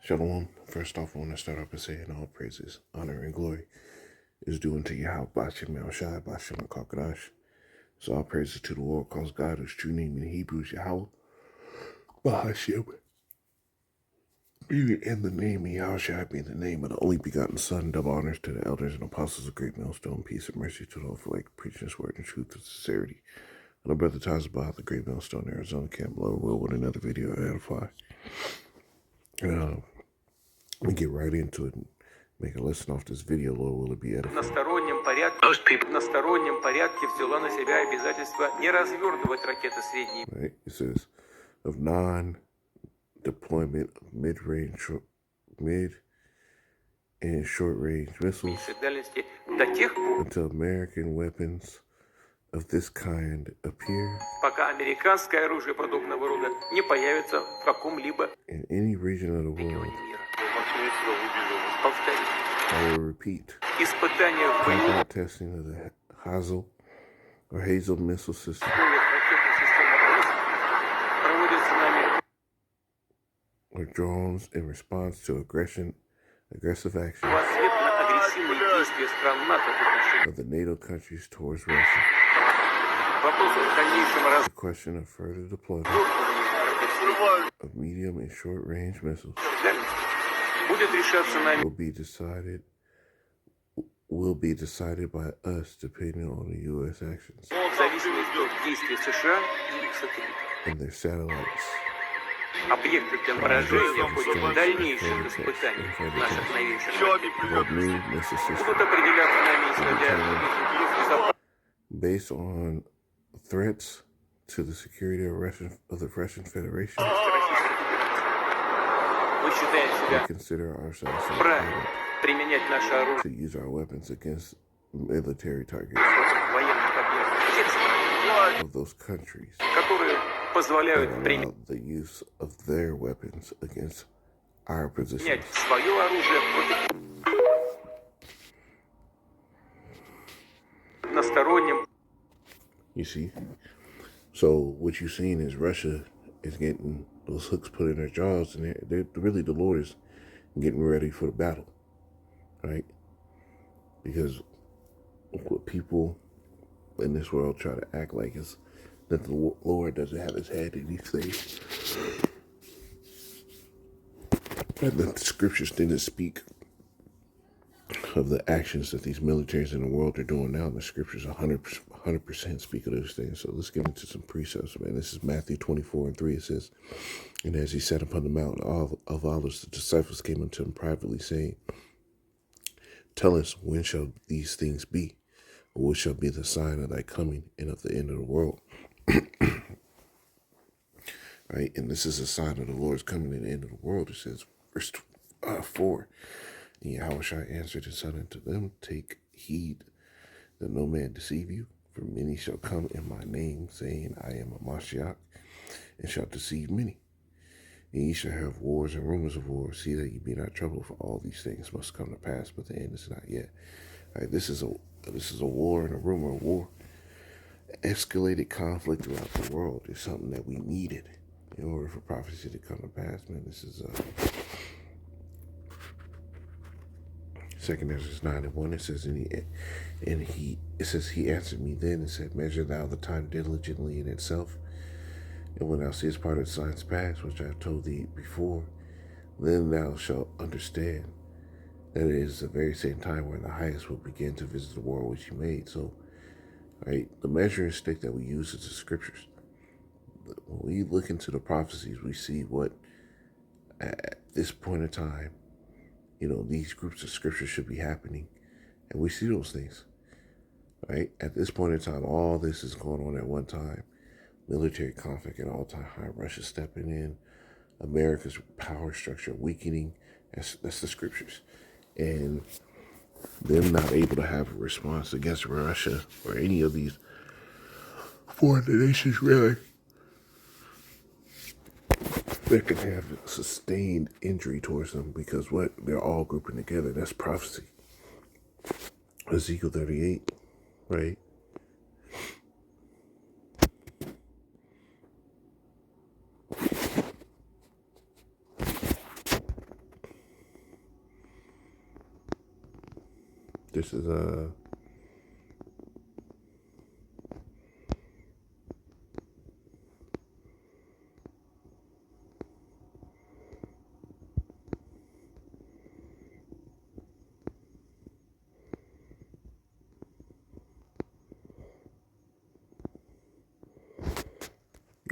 Shalom. First off, I want to start off by saying all praises, honor, and glory is due unto Yahweh, Bashem El Shai, Bashem HaKadosh. So all praises to the Lord, cause God, whose true name in Hebrew is Yahweh, Bahashem, meaning in the name of Yahweh Shai, being the name of the only begotten Son. Double honors to the elders and apostles of Great Millstone. Peace and mercy to those who like preaching His word in truth and sincerity. And our brother Tazabah, the Great Millstone, Arizona Camp, Lord will, with another video to edify. We get right into it and make a lesson off this video, Lord, will it be edifying. На стороннем порядке взяла на себя обязательство не развертывать ракеты средней. Right? It says of non-deployment of mid and short-range missiles until American weapons of this kind appear Пока американское оружие подобного рода не появится в каком-либо in any region of the world. регионе мира. Повторю. I will repeat. Испытания в боевых Combat testing of the Hazel missile system условиях ракетной системы проводятся нами or drones in response to aggressive action в ответ на агрессивные действия стран НАТО в отношении. of the NATO countries towards Russia. Вопрос о дальнейшем The question of further deployment развертывании ракет средней of medium and short-range missiles дальности будет решаться нами will be decided by us depending on the U.S. actions в зависимости от действий США и их сателлитов. and their satellites. Объекты для поражения в ходе дальнейших испытаний наших новейших ракет What new missile system будут определяться нами, исходя из условий безопасности. based on threats to the security of the Russian Federation. Мы считаем We себя consider ourselves правильно entitled применять наше оружие to use our weapons against military targets против военных объектов тех стран, of those countries которые that позволяют allow применять the use of their weapons against our positions. свое оружие против на стороннем. You see? So what you're seeing is Russia is getting those hooks put in their jaws, and they're really, the Lord is getting ready for the battle, right? Because what people in this world try to act like is that the Lord doesn't have His hand in these things, and that the scriptures didn't speak of the actions that these militaries in the world are doing now. And the scriptures 100% speak of those things. So let's get into some precepts, man. This is Matthew 24:3. It says, "And as He sat upon the mountain of Olives, the disciples came unto Him privately, saying, Tell us, when shall these things be? Or what shall be the sign of Thy coming and of the end of the world?" Right? And this is a sign of the Lord's coming and the end of the world. It says, verse 4, "And Yahushua answered and said unto them, Take heed that no man deceive you, for many shall come in my name, saying, I am a Mashiach, and shall deceive many. And ye shall have wars and rumors of wars. See that ye be not troubled, for all these things must come to pass, but the end is not yet." All right, this is a war and a rumor of war. Escalated conflict throughout the world is something that we needed in order for prophecy to come to pass, man. This is 2 Ezra 9:1. It says, He answered me then and said, Measure thou the time diligently in itself, and when thou seest part of the signs pass, which I have told thee before, then thou shalt understand that it is the very same time when the highest will begin to visit the world which He made. So, right, the measuring stick that we use is the scriptures. When we look into the prophecies, we see what at this point in time, these groups of scriptures should be happening. And we see those things, right? At this point in time, all this is going on at one time. Military conflict at all-time high, Russia stepping in, America's power structure weakening. That's the scriptures. And them not able to have a response against Russia or any of these foreign nations, really, that can have sustained injury towards them, because they're all grouping together. That's prophecy. Ezekiel 38, right? This is you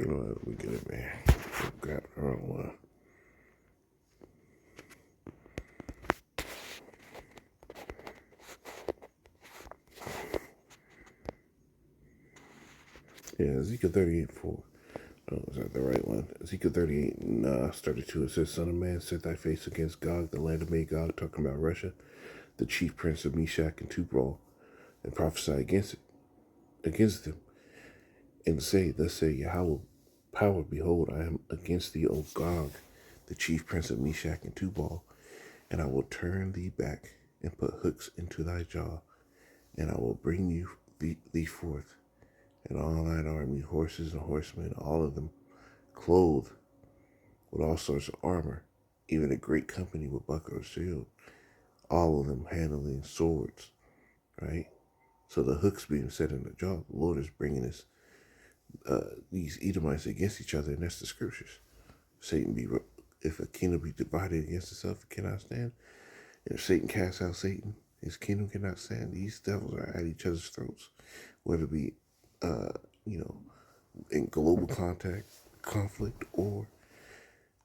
know what, we get it, man. Grab the wrong one. Yeah, Ezekiel 38:4. Oh, is that the right one? Ezekiel 38, 32. It says, Son of man, set thy face against Gog, the land of Magog, talking about Russia, the chief prince of Meshach and Tubal, and prophesy against them, and say, Thus say Yahweh, power, behold, I am against thee, O Gog, the chief prince of Meshach and Tubal, and I will turn thee back and put hooks into thy jaw, and I will bring thee forth, and all thine army, horses and horsemen, all of them clothed with all sorts of armor, even a great company with buckler or shield, all of them handling swords, right? So the hooks being set in the jaw, the Lord is bringing these Edomites against each other, and that's the scriptures. If a kingdom be divided against itself, it cannot stand. And if Satan casts out Satan, his kingdom cannot stand. These devils are at each other's throats, whether it be, in global conflict, or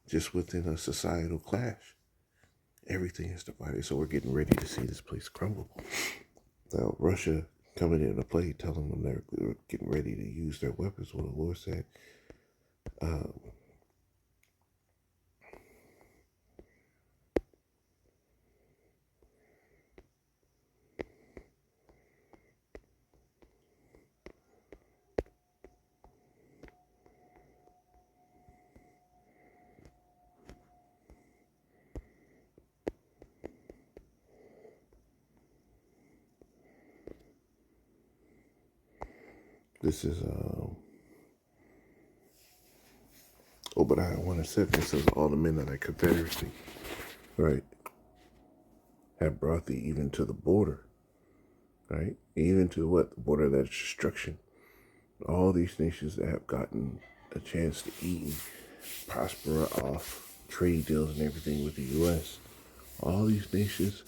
just within a societal clash. Everything is divided, so we're getting ready to see this place crumble. Now, Russia coming into play, telling them they're getting ready to use their weapons. What the Lord said, this is, Obadiah 1:7, it says, all the men of thy confederacy, right, have brought thee even to the border, right? Even to what? The border of that destruction. All these nations that have gotten a chance to eat and prosper off trade deals and everything with the U.S. All these nations,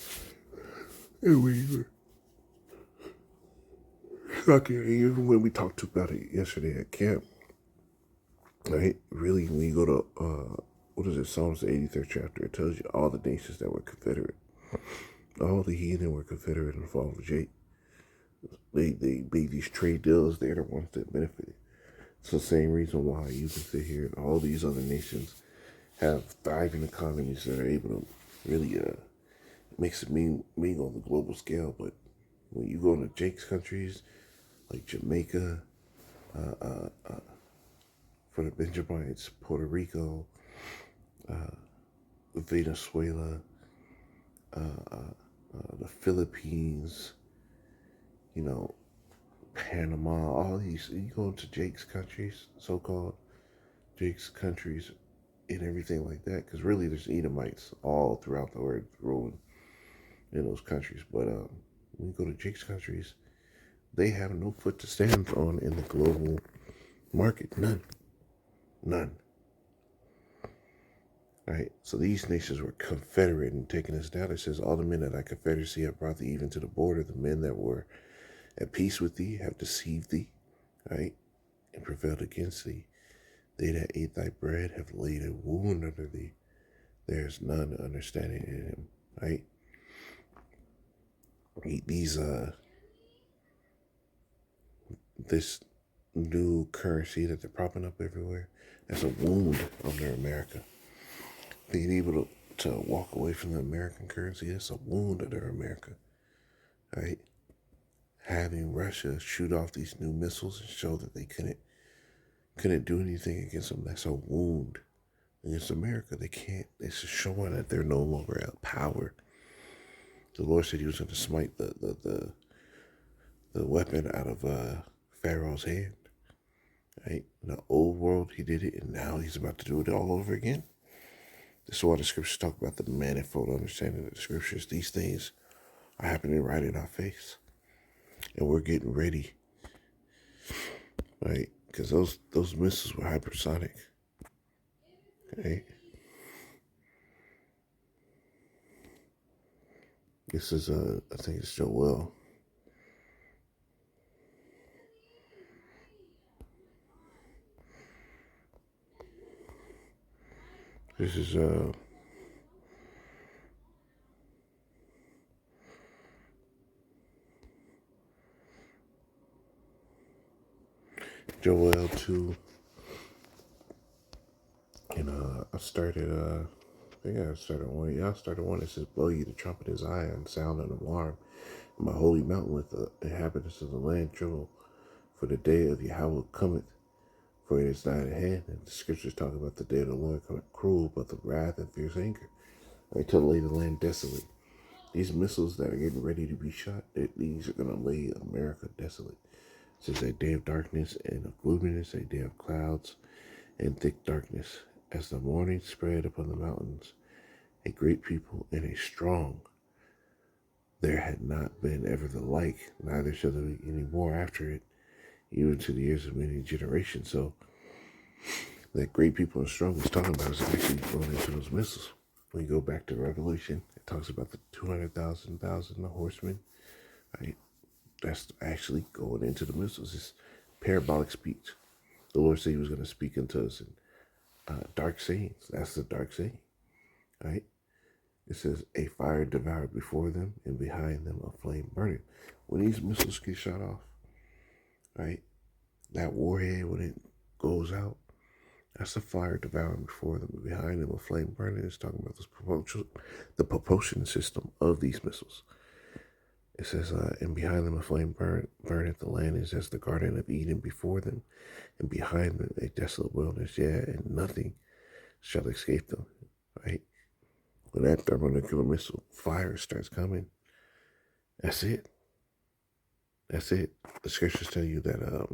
and even when we talked about it yesterday at camp, right? Really, when you go to, what is it, Psalms the 83rd chapter, it tells you all the nations that were Confederate. All the heathen were Confederate in the fall of Jake. They made these trade deals. They're the ones that benefited. It's the same reason why you can sit here and all these other nations have thriving economies that are able to really make some mean on the global scale. But when you go into Jake's countries, like Jamaica, for the Benjamites, Puerto Rico, Venezuela, the Philippines, Panama, all these, you go into Jake's countries, so-called Jake's countries, and everything like that, because really there's Edomites all throughout the earth ruling in those countries. But when you go to Jake's countries, they have no foot to stand on in the global market. None. Right? So these nations were confederate and taking us down. It says, all the men of thy confederacy have brought thee even to the border. The men that were at peace with thee have deceived thee, right, and prevailed against thee. They that ate thy bread have laid a wound under thee. There is none understanding in him, right? These, this new currency that they're propping up everywhere, that's a wound under America. Being able to walk away from the American currency, that's a wound under America, right? Having Russia shoot off these new missiles and show that they couldn't do anything against them, that's a wound against America. They can't. It's showing that they're no longer at power. The Lord said he was going to smite the weapon out of Pharaoh's hand. Right? In the old world, he did it, and now he's about to do it all over again. This is why the scriptures talk about the manifold understanding of the scriptures. These things are happening right in our face. And we're getting ready, right? Because those missiles were hypersonic, right? This is, I think it's Joel. This is, Joel 2. And I started, I think I started one. Yeah, I started one that says, "Blow you the trumpet in Zion, sound an alarm. My holy mountain, let the inhabitants of the land tremble. For the day of Yahweh cometh, for it is nigh at hand." And the scriptures talk about the day of the Lord coming cruel, but the wrath and fierce anger. Right, to lay the land desolate. These missiles that are getting ready to be shot, these are going to lay America desolate. It says a day of darkness and of gloominess, a day of clouds and thick darkness. As the morning spread upon the mountains, a great people and a strong, there had not been ever the like, neither shall there be any more after it, even to the years of many generations. So that great people and strong is talking about is actually going into those missiles. When you go back to Revelation, it talks about the 200,000 horsemen, right? That's actually going into the missiles. It's parabolic speech. The Lord said he was going to speak unto us in dark sayings. That's the dark saying, right? It says, a fire devoured before them, and behind them a flame burning. When these missiles get shot off, right, that warhead, when it goes out, that's a fire devouring before them, and behind them a flame burning. It's talking about the propulsion system of these missiles. It says, and behind them a flame burneth. The land is as the Garden of Eden before them, and behind them a desolate wilderness, yeah, and nothing shall escape them, right? When that thermonuclear missile fire starts coming, that's it. That's it. The scriptures tell you that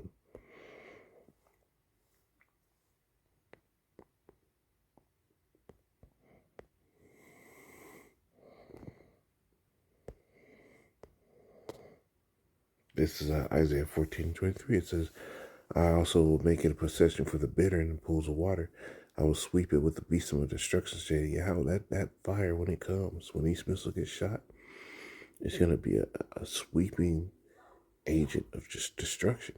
this is Isaiah 14:23. It says, I also will make it a possession for the bitter in the pools of water. I will sweep it with the beast of destruction. Say, yeah, that fire, when it comes, when these missiles get shot, it's going to be a sweeping agent of just destruction,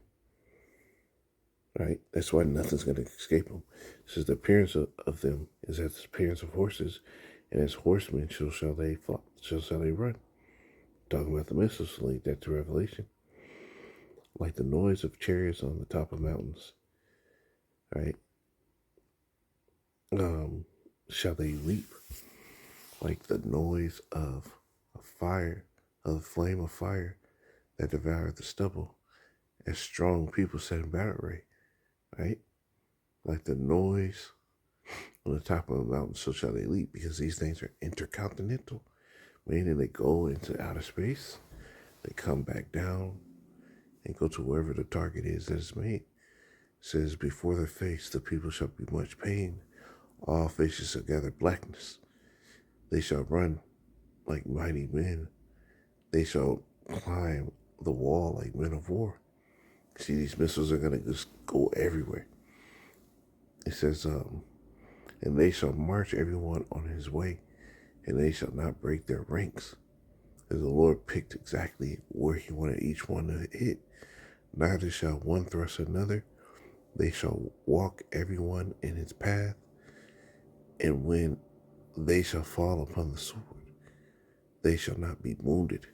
right? That's why nothing's going to escape them. It says the appearance of them is as the appearance of horses, and as horsemen shall they run. Talking about the missiles, link that to Revelation. Like the noise of chariots on the top of mountains, right? Shall they leap? Like the noise of a fire, of a flame of fire that devoured the stubble, as strong people set in battle array, right? Like the noise on the top of a mountain, so shall they leap, because these things are intercontinental, meaning they go into outer space, they come back down, and go to wherever the target is that is made. It says, before their face the people shall be much pain, all faces shall gather blackness. They shall run like mighty men. They shall climb the wall like men of war. See, these missiles are going to just go everywhere. It says, and they shall march everyone on his way, and they shall not break their ranks. As the Lord picked exactly where he wanted each one to hit. Neither shall one thrust another. They shall walk everyone in his path, and when they shall fall upon the sword, they shall not be wounded.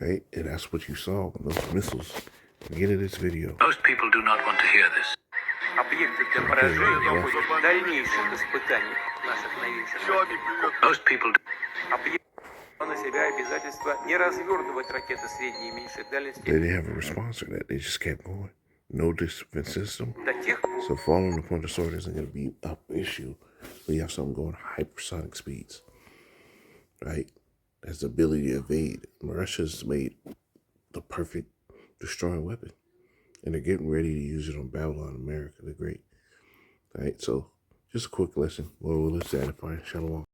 Right? And that's what you saw when those missiles get in this video. Most people do not want to hear this. Объекты для поражения будут дальнейших испытаний наших новейших. Most people объекты на себя обязательства не развертывать ракеты средней и меньшей дальности. They didn't have a response to that. They just kept going. No defense system. So falling upon the sword isn't going to be an issue. We have something going hypersonic speeds, right? Has the ability to evade. Russia's made the perfect destroying weapon, and they're getting ready to use it on Babylon, America the Great. All right, so just a quick lesson. Well, let's satisfy. Shalom.